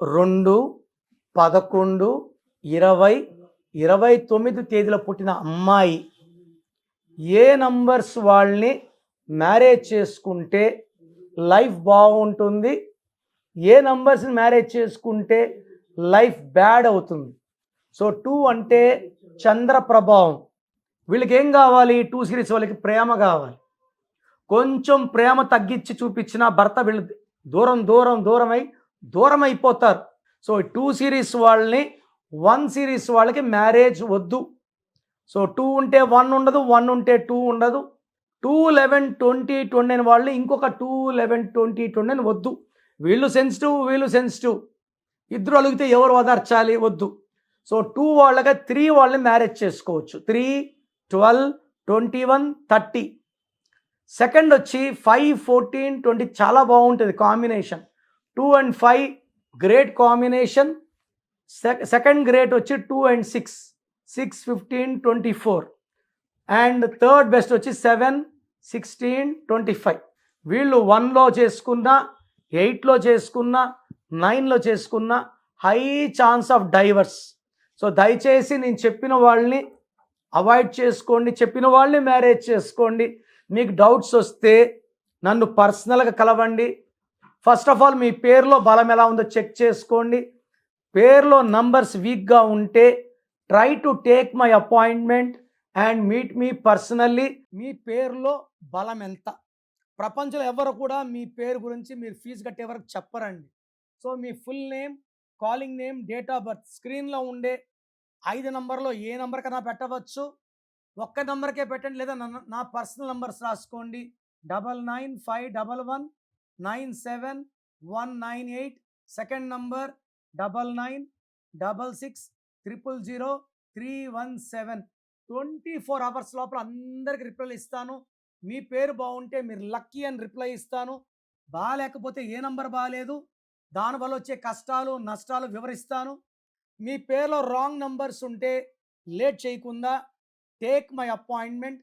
2, 11, 20, 29 తేదీలో పుట్టిన అమ్మాయి ఏ నంబర్స్ వాళ్ళని మ్యారేజ్ చేసుకుంటే లైఫ్ బాగుంటుంది, ఏ నంబర్స్ని మ్యారేజ్ చేసుకుంటే లైఫ్ బ్యాడ్ అవుతుంది. సో 2 అంటే చంద్ర ప్రభావం. వీళ్ళకి ఏం కావాలి? 2 సిరీస్ వాళ్ళకి ప్రేమ కావాలి. కొంచెం ప్రేమ తగ్గించి చూపించిన భర్త వీళ్ళు దూరం అయిపోతారు. సో 2 సిరీస్ వాళ్ళని 1 సిరీస్ వాళ్ళకి మ్యారేజ్ వద్దు. సో 2 ఉంటే 1 ఉండదు, 1 ఉంటే 2 ఉండదు. 2, 11, 20, 20 వాళ్ళు ఇంకొక 2, 11, 20, 20 వద్దు. వీళ్ళు సెన్సిటివ్ ఇద్దరు అలిగితే ఎవరు ఓదార్చాలి? వద్దు. సో 2 వాళ్ళగా 3 వాళ్ళని మ్యారేజ్ చేసుకోవచ్చు. 3, 12, 21, 30. సెకండ్ వచ్చి 5, 14, 20 చాలా బాగుంటుంది combination. 2 and 5 great combination. Second great వచ్చి 2 and 6, 6, 15, 24. అండ్ థర్డ్ బెస్ట్ వచ్చి 7, 16, 25. వీళ్ళు 1లో చేసుకున్న, 8లో చేసుకున్న, 9లో చేసుకున్న high chance of divorce. So దయచేసి నేను చెప్పిన వాళ్ళని అవాయిడ్ చేసుకోండి, చెప్పిన వాళ్ళని మ్యారేజ్ చేసుకోండి. మీకు డౌట్స్ వస్తే నన్ను పర్సనల్గా కలవండి. ఫస్ట్ ఆఫ్ ఆల్ మీ పేరులో బలం ఎలా ఉందో చెక్ చేసుకోండి. పేరులో నంబర్స్ వీక్గా ఉంటే try to take my appointment and meet me personally. మీ పేరులో బలం ఎంత? ప్రపంచంలో ఎవరు కూడా మీ పేరు గురించి మీరు ఫీజు కట్టే వరకు చెప్పరండి. సో మీ full name, calling name, date of birth స్క్రీన్లో ఉండే 5 నంబర్లో ఏ నంబర్ కన్నా పెట్టవచ్చు. ఒక్క నంబర్కే పెట్టండి, లేదా నా పర్సనల్ నంబర్స్ రాసుకోండి. 9951979198. Second number 9966000317. 24 hours లోపల అందరికి రిప్లై ఇస్తాను. మీ పేరు బాగుంటే మీరు లక్కీ అని రిప్లై ఇస్తాను. బాగాలేకపోతే ఏ నంబర్ బాగాలేదు, దానివల్ల వచ్చే కష్టాలు నష్టాలు వివరిస్తాను. మీ పేరులో రాంగ్ నంబర్స్ ఉంటే లేట్ చేయకుండా టేక్ మై అపాయింట్మెంట్.